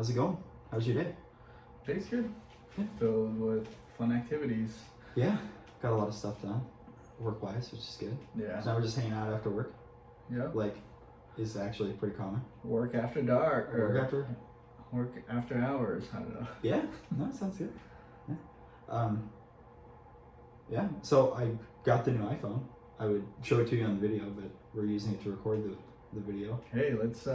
How's it going? How's your day? Day's good. Yeah. Filled with fun activities. Yeah, got a lot of stuff done, work-wise, which is good. Yeah. So now we're just hanging out after work. Yep. Like, is actually pretty common. Work after dark. Work after hours. I don't know. Yeah, no, it sounds good. Yeah. Yeah, so I got the new iPhone. I would show it to you on the video, but we're using it to record the video. Hey, let's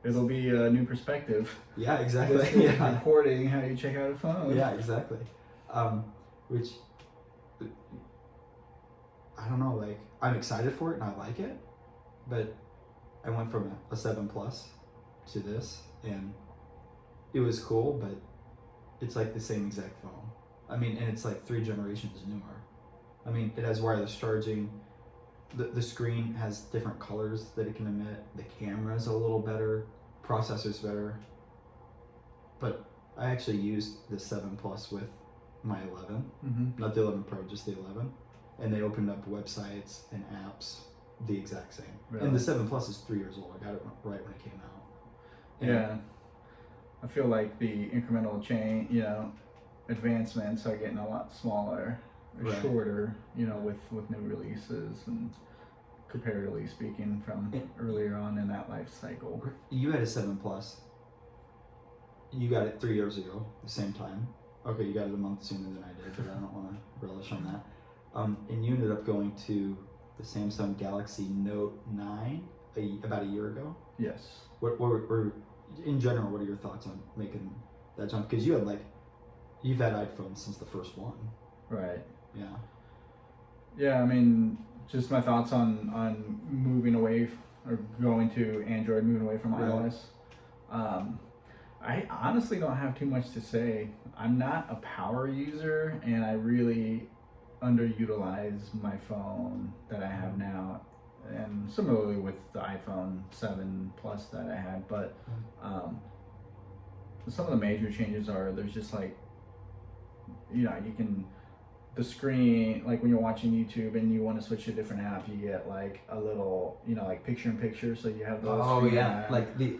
it'll be a new perspective. Yeah, exactly. This is Yeah. recording how you check out a phone. Yeah, exactly. Which, I don't know, like, I'm excited for it and I like it, but I went from a 7 Plus to this, and it was cool, but it's like the same exact phone. I mean, and it's like 3 generations newer. I mean, it has wireless charging. The screen has different colors that it can emit. The camera's a little better. Processor's better. But I actually used the 7 Plus with my 11. Mm-hmm. Not the 11 Pro, just the 11. And they opened up websites and apps the exact same. Really? And the 7 Plus is 3 years old. I got it right when it came out. And Yeah. I feel like the incremental advancements are getting a lot smaller, or Right. shorter, with new releases, and comparatively speaking from earlier on in that life cycle. You had a 7 Plus. You got it 3 years ago, the same time. Okay, you got it a month sooner than I did, but I don't want to relish on that. And you ended up going to the Samsung Galaxy Note 9 about a year ago. Yes. What were in general, what are your thoughts on making that jump? Because you've had iPhones since the first one. Right. Yeah. Yeah, I mean, just my thoughts on moving away or going to Android, moving away from Right. iOS. I honestly don't have too much to say. I'm not a power user, and I really underutilize my phone that I have now, and similarly with the iPhone 7 Plus that I had. But some of the major changes are there's just like, you can, the screen, like when you're watching YouTube and you want to switch to a different app, you get like a little, like picture in picture, so you have those. Oh yeah, like the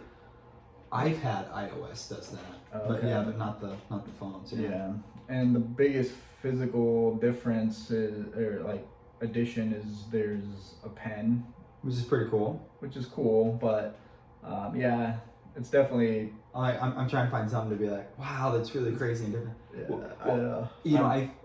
iPad iOS does that. Oh, But okay. yeah, but not the phones. Yeah, and the biggest physical difference addition is there's a pen, Which is pretty cool. which is cool, but yeah, it's definitely. I'm trying to find something to be like, wow, that's really crazy and different. Yeah, Well, I don't know. You know,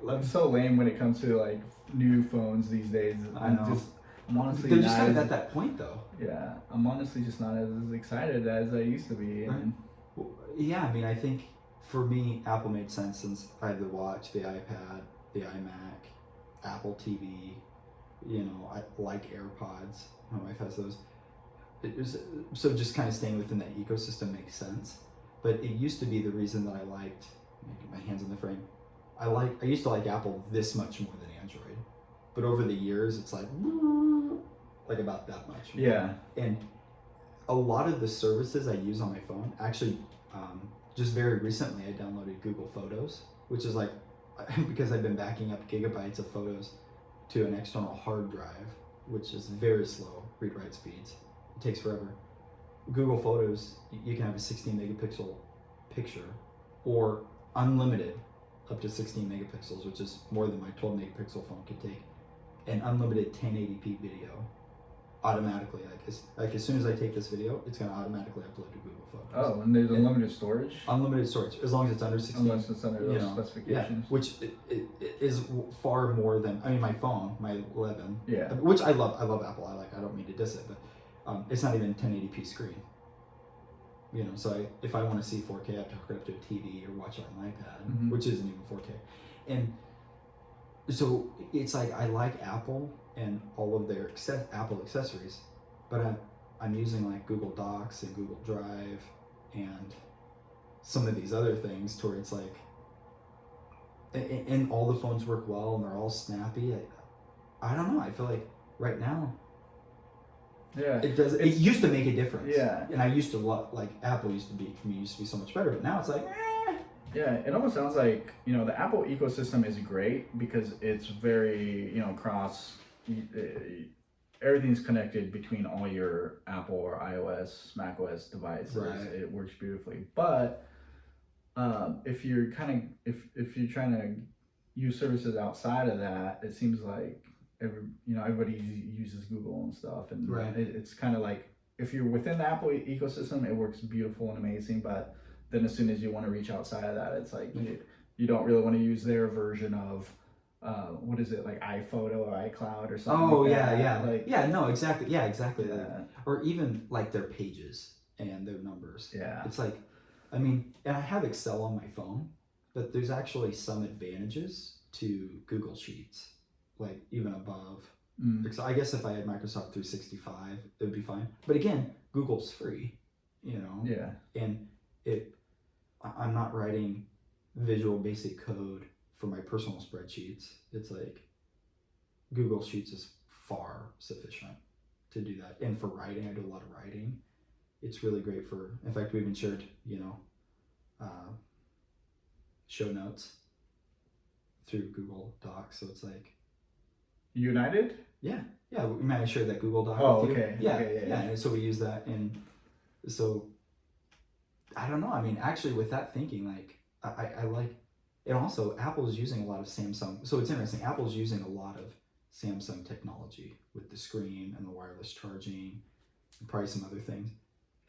I'm so lame when it comes to like new phones these days. I know. I'm honestly they're just not kind of as- at that point though. Yeah, I'm honestly just not as excited as I used to be. Right. And Well, yeah, I mean, I think for me, Apple made sense since I have the watch, the iPad, the iMac, Apple TV. I like AirPods. My wife has those. So just kind of staying within that ecosystem makes sense. But it used to be the reason that I liked, get my hands on the frame. I used to like Apple this much more than Android, but over the years it's like about that much more. yeah, And a lot of the services I use on my phone, actually, just very recently I downloaded Google Photos, which is like, because I've been backing up gigabytes of photos to an external hard drive, which is very slow read-write speeds. It takes forever. Google Photos, you can have a 16 megapixel picture or unlimited up to 16 megapixels, which is more than my 12 megapixel phone could take, and unlimited 1080p video automatically. Like as soon as I take this video, it's going to automatically upload to Google Photos. Oh, and there's unlimited storage? Unlimited storage, as long as it's under 16. Unless it's under those specifications. Yeah, which it is far more than, my phone, my 11. Yeah. Which I love Apple. I don't mean to diss it, but it's not even 1080p screen. So if I want to see 4K, I have to hook it up to a TV or watch it on an iPad, Mhm. which isn't even 4K. And so it's like I like Apple and all of their Apple accessories, but I'm using like Google Docs and Google Drive and some of these other things to where it's like, and all the phones work well and they're all snappy. I don't know. I feel like right now, Yeah. it does. It used to make a difference. Yeah. And I used to like Apple used to be so much better, but now it's like, Yeah, it almost sounds like, the Apple ecosystem is great because it's very, cross everything's connected between all your Apple or iOS, macOS devices. Right. It works beautifully. But if you're if you're trying to use services outside of that, it seems like everybody uses Google and stuff, and Right. it's kind of like if you're within the Apple ecosystem, it works beautiful and amazing. But then as soon as you want to reach outside of that, it's like you don't really want to use their version of what is it, like iPhoto or iCloud or something. Oh like yeah, that. yeah, Like, yeah. No, exactly. Yeah, exactly. yeah. Like, or even like their pages and their numbers. Yeah. It's like, I mean, and I have Excel on my phone, but there's actually some advantages to Google Sheets, like even above. Because I guess if I had Microsoft 365, it would be fine. But again, Google's free, you know. Yeah. And I'm not writing Visual Basic code for my personal spreadsheets. It's like Google Sheets is far sufficient to do that. And for writing, I do a lot of writing. It's really great for, in fact, we even shared, show notes through Google Docs. So it's like, United? yeah, we might have shared that Google Doc. Oh, with you. okay. Yeah, Okay, yeah. And so we use that, and so I don't know. I mean, actually, with that thinking, like I like, and also Apple's using a lot of Samsung. So it's interesting. Apple's using a lot of Samsung technology with the screen and the wireless charging, and probably some other things,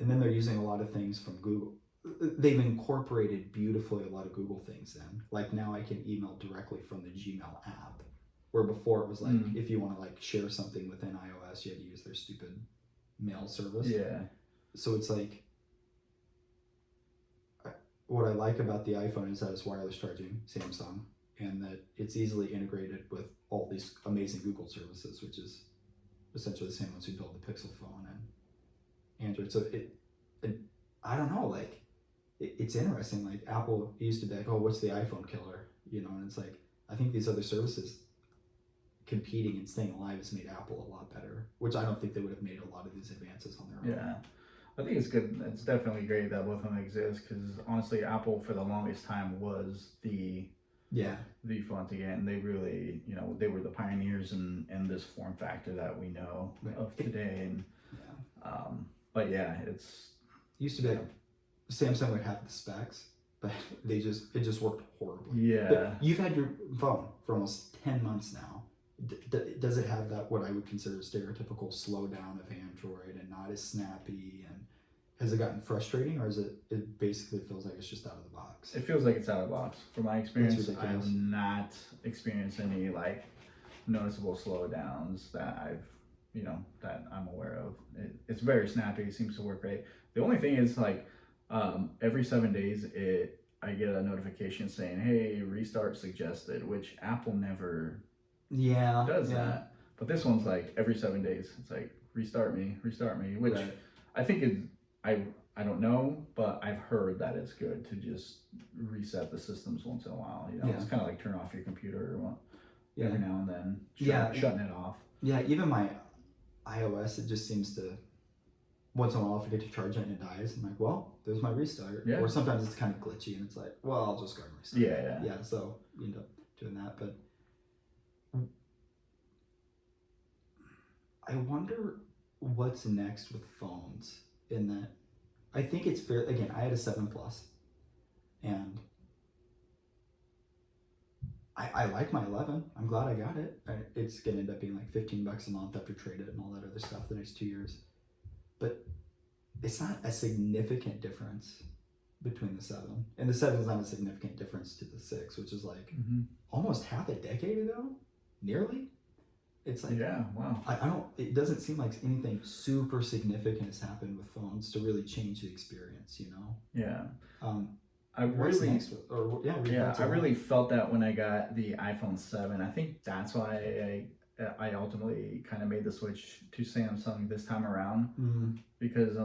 and then they're using a lot of things from Google. They've incorporated beautifully a lot of Google things in. Like now, I can email directly from the Gmail app. Where before it was like, if you want to like share something within iOS, you had to use their stupid mail service. Yeah. So it's like, what I like about the iPhone is that it's wireless charging, Samsung, and that it's easily integrated with all these amazing Google services, which is essentially the same ones who build the Pixel phone and Android. So I don't know, like, it's interesting. Like Apple used to be like, oh, what's the iPhone killer? And it's like, I think these other services competing and staying alive has made Apple a lot better, which I don't think they would have made a lot of these advances on their own. Yeah, I think it's good. It's definitely great that both of them exist, because honestly, Apple for the longest time was the phone to get, and they really, they were the pioneers in this form factor that we know of today. And but yeah, it used to be like Samsung would have the specs, but it just worked horribly. Yeah. But you've had your phone for almost 10 months now. Does it have that, what I would consider stereotypical slowdown of Android and not as snappy? And has it gotten frustrating, or is it basically feels like it's just out of the box? It feels like it's out of the box. From my experience, I have ridiculous. not experienced any like noticeable slowdowns that that I'm aware of. It's very snappy. It seems to work great. The only thing is like every 7 days I get a notification saying, hey, restart suggested, which Apple never does that. But this one's like every 7 days. It's like restart me, which Right. I think I don't know, but I've heard that it's good to just reset the systems once in a while. It's kind of like turn off your computer every now and then. Shutting it off. Yeah, even my iOS, it just seems to, once in a while, I forget to charge it and it dies. I'm like, well, there's my restart. Yeah. Or sometimes it's kind of glitchy and it's like, well, I'll just go and restart. Yeah. So you end up doing that. But I wonder what's next with phones, in that I think it's fair. Again, I had a 7 Plus, and I like my 11. I'm glad I got it. It's gonna end up being like $15 a month after trade it and all that other stuff the next 2 years. But it's not a significant difference between the 7. And the 7 is not a significant difference to the 6, which is like almost half a decade ago, nearly. It's like, wow. I don't, it doesn't seem like anything super significant has happened with phones to really change the experience, Yeah. I really felt that when I got the iPhone 7. I think that's why I ultimately kind of made the switch to Samsung this time around, because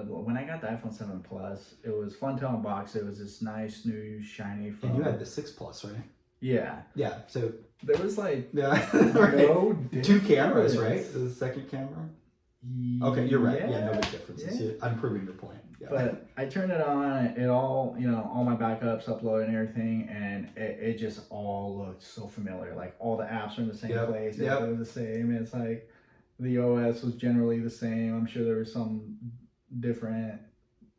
when I got the iPhone 7 Plus, it was fun to unbox. It was this nice new shiny phone. And you had the 6 Plus, right? Yeah. Yeah. So there was like right. no 2 cameras, right? The second camera. Okay, you're right. Yeah, no big differences. Yeah. I'm proving your point. Yeah. But I turned it on, it all, all my backups uploaded and everything, and it just all looked so familiar. Like all the apps are in the same place, it was the same. It's like, the OS was generally the same. I'm sure there was some different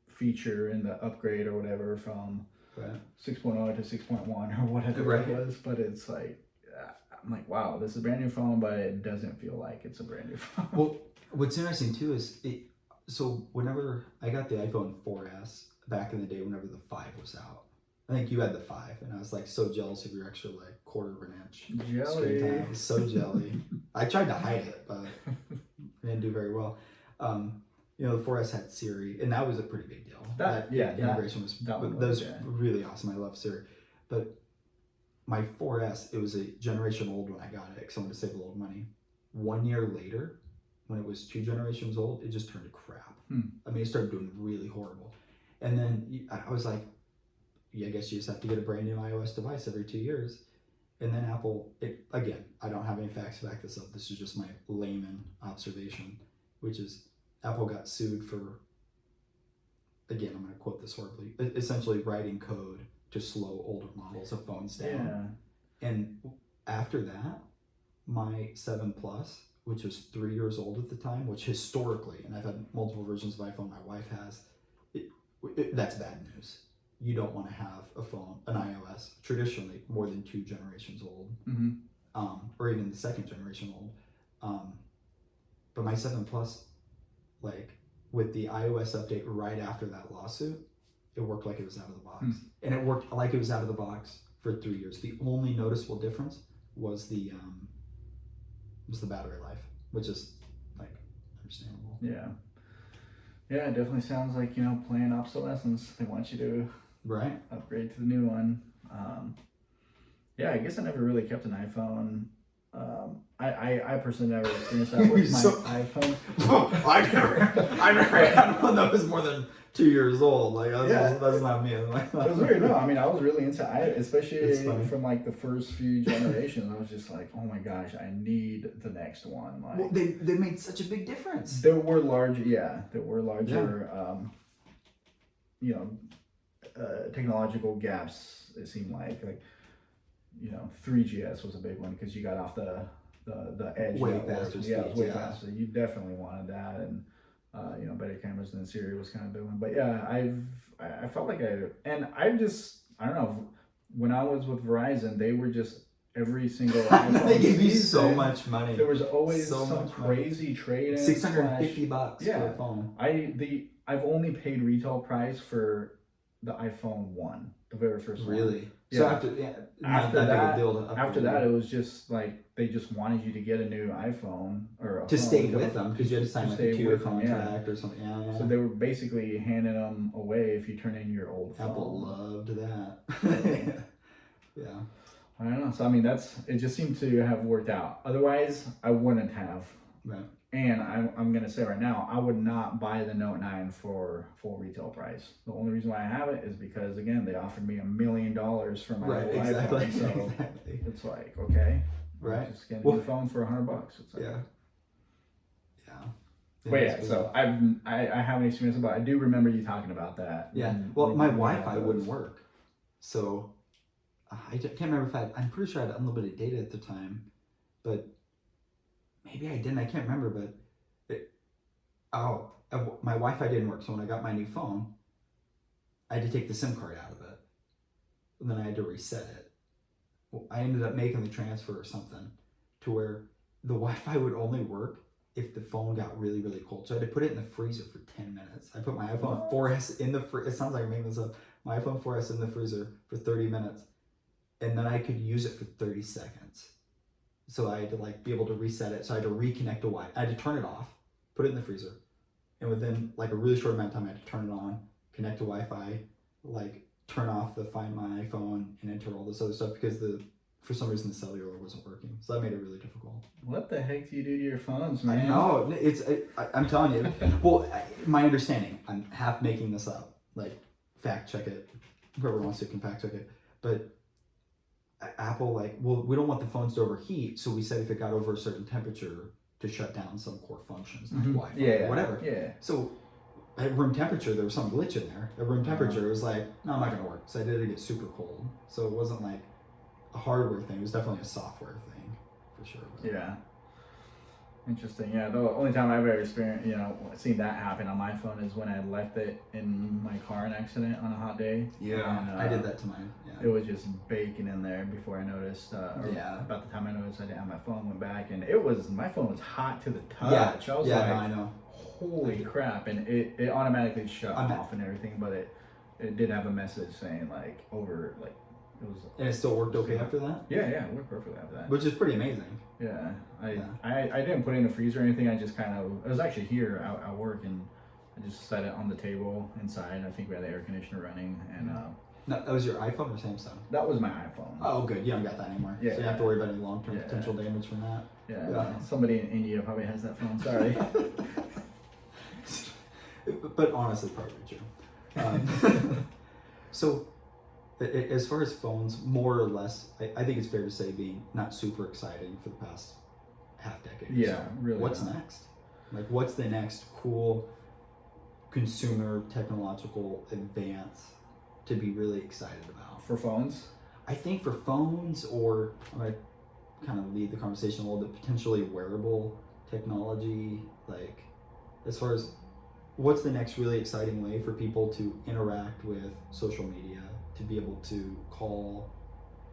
feature in the upgrade or whatever from Right. 6.0 to 6.1 or whatever Right. it was. But it's like, I'm like, wow, this is a brand new phone, but it doesn't feel like it's a brand new phone. Well, what's interesting too is so whenever I got the iPhone 4S back in the day, whenever the 5 was out, I think you had the 5, and I was like so jealous of your extra like quarter of an inch screen time. I was so jelly. I tried to hide it, but it didn't do very well. You know, the 4S had Siri, and that was a pretty big deal. That integration was really awesome. I love Siri, but my 4S, it was a generation old when I got it because I wanted to save a little money. 1 year later, when it was 2 generations old, it just turned to crap. I mean, it started doing really horrible. And then I was like, yeah, I guess you just have to get a brand new iOS device every 2 years. And then Apple, again, I don't have any facts to back this up. This is just my layman observation, which is Apple got sued for, again, I'm going to quote this horribly, essentially writing code to slow older models of phones down. Yeah. And after that, my 7 Plus, which was 3 years old at the time, which historically, and I've had multiple versions of iPhone my wife has, that's bad news. You don't want to have a phone, an iOS, traditionally more than 2 generations old, or even the 2nd generation old. But my 7 Plus, like with the iOS update right after that lawsuit, it worked like it was out of the box. And it worked like it was out of the box for 3 years. The only noticeable difference was the battery life, which is like understandable. Yeah. Yeah, it definitely sounds like, planned obsolescence. They want you to upgrade to the new one. Yeah, I guess I never really kept an iPhone. I personally never experienced that with my iPhone. I never had one that was more than 2 years old. Like that's not me. It was weird. No, I mean, I was really into it, especially from like the first few generations. I was just like, oh my gosh, I need the next one. Like, well, they made such a big difference. There were larger, technological gaps. It seemed like 3GS was a big one because you got off the edge way faster. Yeah, it was way faster. You definitely wanted that, and better cameras than Siri was kind of a big one. But yeah, I felt like I don't know. When I was with Verizon, they were just every single iPhone. They gave you so much money. There was always some crazy trade-in. $650 for a phone. I've only paid retail price for the iPhone 1, the very first one. Really? Yeah. So after that, it was just like they just wanted you to get a new iPhone or to stay with them because you had to sign like a 2-year contract or something. Yeah. So they were basically handing them away if you turn in your old phone. Apple loved that. Yeah. I don't know. So I mean, it just seemed to have worked out. Otherwise, I wouldn't have. Right. And I'm gonna say right now, I would not buy the Note 9 for full retail price. The only reason why I have it is because again they offered me $1 million for my old iPhone. So it's like, okay, right, just get a new phone for $100. It's like, yeah. But yeah, so I haven't experienced it, but I do remember you talking about that. Yeah. Well, my Wi-Fi wouldn't work, so I can't remember if I'm pretty sure I had unlimited data at the time, but. Maybe I didn't. I can't remember, but my Wi-Fi didn't work. So when I got my new phone, I had to take the SIM card out of it, and then I had to reset it. Well, I ended up making the transfer or something to where the Wi-Fi would only work if the phone got really, really cold. So I had to put it in the freezer for 10 minutes. I put my iPhone 4S in the it sounds like I'm making this up. My iPhone 4S in the freezer for 30 minutes, and then I could use it for 30 seconds. So I had to be able to reset it. So I had to reconnect to Wi-Fi. I had to turn it off, put it in the freezer, and within a really short amount of time, I had to turn it on, connect to Wi-Fi, turn off the Find My iPhone, and enter all this other stuff because for some reason the cellular wasn't working. So that made it really difficult. What the heck do you do to your phones, man? I know. I'm telling you. Well, my understanding, I'm half making this up. Fact check it. Whoever wants to can fact check it. But Apple, we don't want the phones to overheat, so we said if it got over a certain temperature to shut down some core functions, like Wi-Fi or whatever. Yeah. So at room temperature, there was some glitch in there. At room temperature, it was no, I'm not going to work. So I did it get super cold. So it wasn't a hardware thing. It was definitely a software thing, for sure. Yeah. Interesting. Yeah, the only time I've ever experienced, seen that happen on my phone is when I left it in my car in an accident on a hot day. Yeah, And, I did that to mine. It was just baking in there before I noticed. Yeah. About the time I noticed I didn't have my phone, went back, and my phone was hot to the touch. Yeah, I was no, like, I know. holy crap. And it automatically shut off and everything, but it did have a message saying like it was. And it still worked okay after that? Yeah, it worked perfectly after that. Which is pretty amazing. Yeah, I didn't put it in the freezer or anything. I just it was actually here at work, and I just set it on the table inside. I think we had the air conditioner running, and No, that was your iPhone or Samsung? that was my iPhone. Oh, good. You don't got that anymore. Yeah. So you don't have to worry about any long-term potential damage from that. Yeah. Somebody in India probably has that phone. Sorry. But honestly, probably true. So, as far as phones, more or less, I think it's fair to say being not super exciting for the past half decade. Yeah, so. really. What's next? Like, what's the next cool consumer technological advance to be really excited about? For phones? I think for phones, or I'm going to kind of lead the conversation a little bit, potentially wearable technology, like as far as what's the next really exciting way for people to interact with social media, to be able to call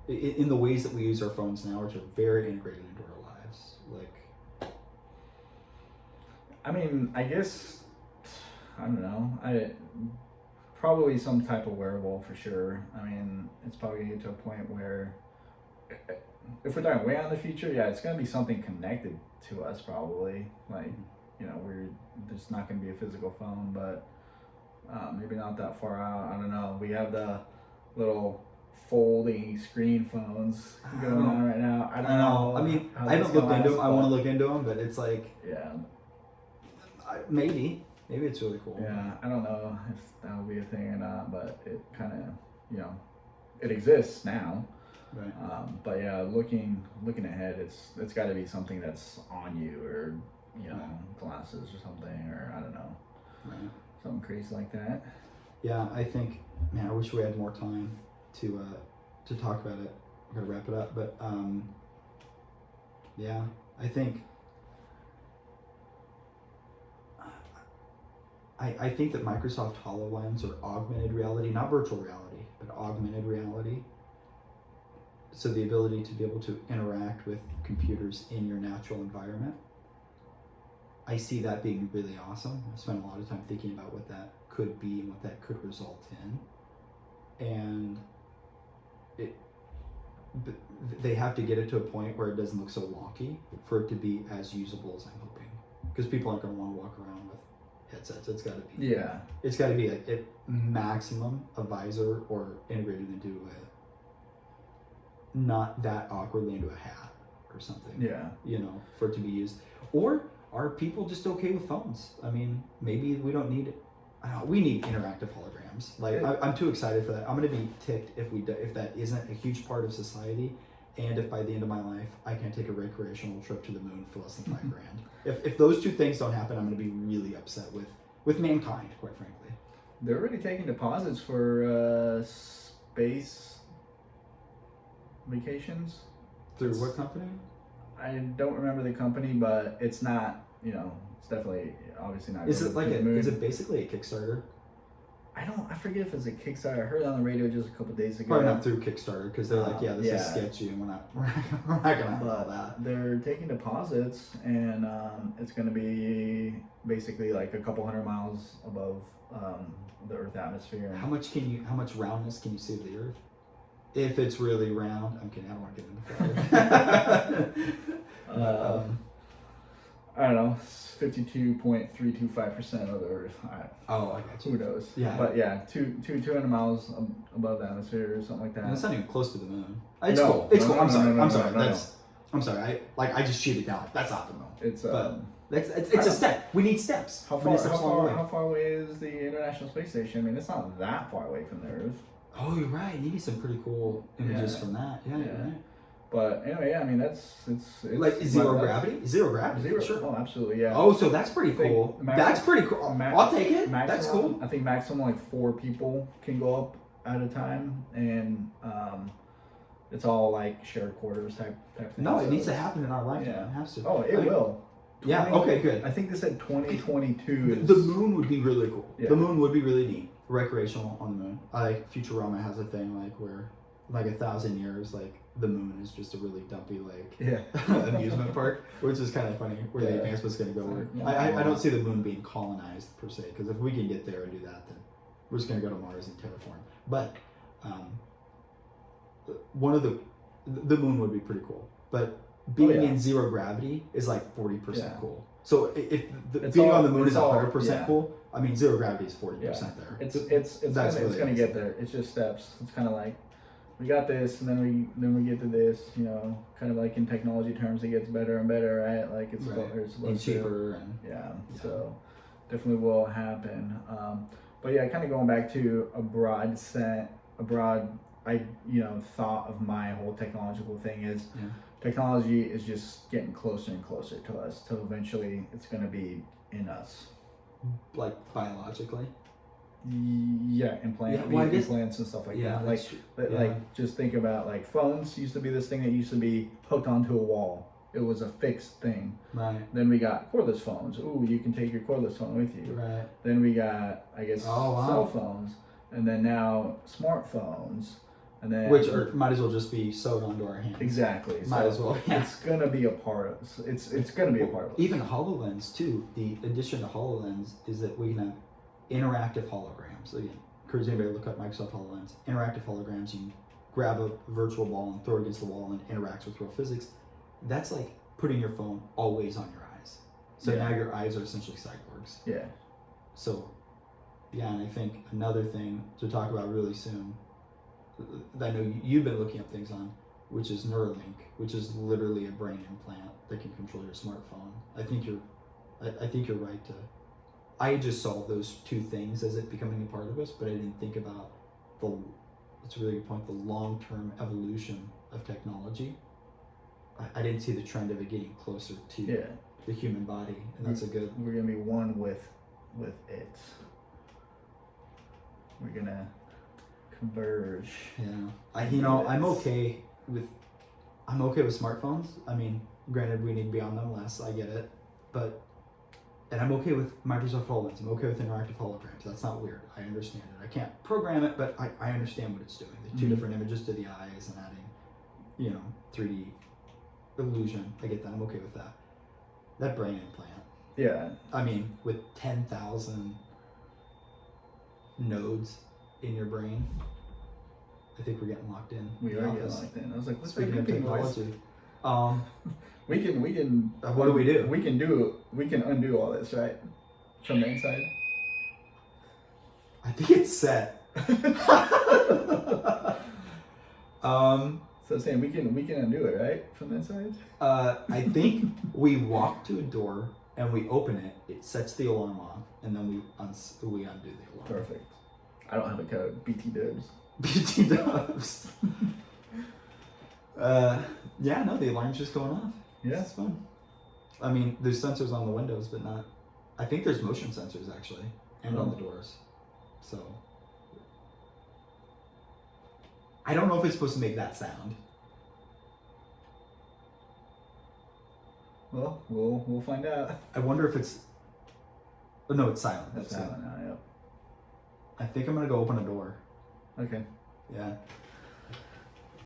in the ways that we use our phones now, which are very integrated into our lives. Like, I mean, I guess, I don't know. Probably some type of wearable for sure. I mean, it's probably going to get to a point where, if we're talking way out in the future, yeah, it's going to be something connected to us probably. Like, there's not going to be a physical phone, but maybe not that far out. I don't know. We have the little folding screen phones going on right now. I don't know. I mean, I haven't looked into them. I want to look into them, but it's like, yeah, maybe it's really cool. Yeah, I don't know if that will be a thing or not, but it kind of, it exists now. Right. But yeah, looking ahead, it's got to be something that's on you, or glasses or something, or I don't know, right. Something crazy like that. Yeah, I think, man, I wish we had more time to talk about it. We're gonna wrap it up, but yeah, I think I think that Microsoft HoloLens, or augmented reality, not virtual reality, but augmented reality, so the ability to be able to interact with computers in your natural environment, I see that being really awesome. I've spent a lot of time thinking about what that could be and what that could result in. And they have to get it to a point where it doesn't look so wonky for it to be as usable as I'm hoping. Because people aren't going to want to walk around with headsets. It's got to be. Yeah. It's got to be a maximum a visor, or integrated into not that awkwardly into a hat or something. Yeah. For it to be used. Or are people just okay with phones? I mean, maybe we don't need it. We need interactive holograms. Like, I'm too excited for that. I'm going to be ticked if that isn't a huge part of society, and if by the end of my life I can take a recreational trip to the moon for less than $5,000. If those two things don't happen, I'm going to be really upset with mankind, quite frankly. They're already taking deposits for space vacations. Through what company? I don't remember the company, but it's not. It's definitely obviously not. Is it basically a Kickstarter? I forget if it's a Kickstarter. I heard it on the radio just a couple of days ago. Probably not through Kickstarter, because they're like, this is sketchy, and we're not gonna have all that. They're taking deposits, and it's gonna be basically like a couple hundred miles above the Earth atmosphere. How much roundness can you see of the Earth? If it's really round, I'm kidding. I don't want to get into that. I don't know, 52.325% of the Earth. I got you. Who knows? Yeah. But yeah, 200 miles above the atmosphere or something like that. And it's not even close to the moon. It's cool. I'm sorry. I'm sorry. I just cheated down. That's not the moon. It's a step. We need steps. How far away is the International Space Station? I mean, it's not that far away from the Earth. Oh, you're right. You need some pretty cool images from that. Yeah, you're right. But anyway, I mean, it's like zero gravity. Zero gravity. Zero. Sure. Oh, absolutely. Yeah. Oh, so that's pretty cool. That's pretty cool. I'll take it. That's cool. I think maximum like 4 people can go up at a time, and it's all like shared quarters type thing. No, it needs to happen in our lifetime. Yeah. It has to. Oh, it will. Yeah. Okay. Good. I think they said 2022 is The moon would be really cool. Yeah. The moon would be really neat. Recreational on the moon. Like Futurama has a thing like where, like 1,000 years, like the moon is just a really dumpy like Yeah. amusement park, which is kind of funny where the advancement's going to go. I don't see the moon being colonized per se, because if we can get there and do that, then we're just going to go to Mars and terraform. But one of the moon would be pretty cool. But being in zero gravity is like 40% cool. So if being on the moon is 100% cool, I mean zero gravity is 40% there. It's gonna get there. It's just steps. It's kind of like we got this, and then we get to this. You know, kind of like in technology terms, it gets better and better, right? Like it's and cheaper and so definitely will happen. But yeah, kind of going back to a broad thought of my whole technological thing is. Yeah. Technology is just getting closer and closer to us, till eventually it's going to be in us. Like biologically? Implants and stuff like that. Like just think about like phones used to be this thing that used to be hooked onto a wall. It was a fixed thing. Right. Then we got cordless phones. Ooh, you can take your cordless phone with you. Right. Then we got, I guess, cell phones. And then now smartphones. And then, which might as well just be sewed onto our hands. Exactly. Might as well. Yeah. It's gonna be a part of. It's gonna be a part of it. Even HoloLens too. The addition to HoloLens is that we can have interactive holograms. Again, encourage anybody to look up Microsoft HoloLens. Interactive holograms. You can grab a virtual ball and throw it against the wall and it interacts with real physics. That's like putting your phone always on your eyes. So now your eyes are essentially cyborgs. Yeah. So, yeah, and I think another thing to talk about really soon. I know you've been looking up things on, which is Neuralink, which is literally a brain implant that can control your smartphone. I think you're right to. I just saw those two things as it becoming a part of us, but I didn't think about it's a really good point, the long-term evolution of technology. I didn't see the trend of it getting closer to the human body, and that's a good. We're gonna be one with it. We're gonna converge. Yeah, I'm okay with smartphones. I mean, granted, we need to be on them less. I get it, and I'm okay with Microsoft HoloLens. I'm okay with interactive holograms. That's not weird. I understand it. I can't program it, but I understand what it's doing. The two different images to the eyes and adding, 3D illusion. I get that. I'm okay with that. That brain implant. Yeah. I mean, with 10,000 nodes in your brain, I think we're getting locked in. We are getting locked in. I was like, what's speaking of technology? We can. What do we do? We can undo all this, right? From the inside. I think it's set. So I'm saying we can undo it, right? From the inside. I think we walk to a door and we open it. It sets the alarm off, and then we undo the alarm. Perfect. I don't have a code. BT dubs. BT dubs. The alarm's just going off. Yeah, it's fun. I mean, there's sensors on the windows, but not. I think there's motion sensors actually, and on the doors. So I don't know if it's supposed to make that sound. Well, we'll find out. I wonder if it's. Oh no, it's silent. That's silent now. Yep. I think I'm gonna go open a door. Okay. Yeah.